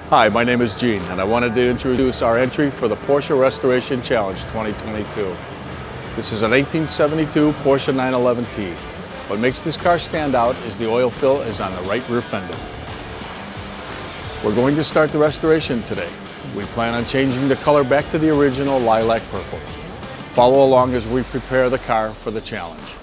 Hi, my name is Gene, and I wanted to introduce our entry for the Porsche Restoration Challenge 2022. This is an 1872 Porsche 911T. What makes this car stand out is the oil fill is on the right rear fender. We're going to start the restoration today. We plan on changing the color back to the original lilac purple. Follow along as we prepare the car for the challenge.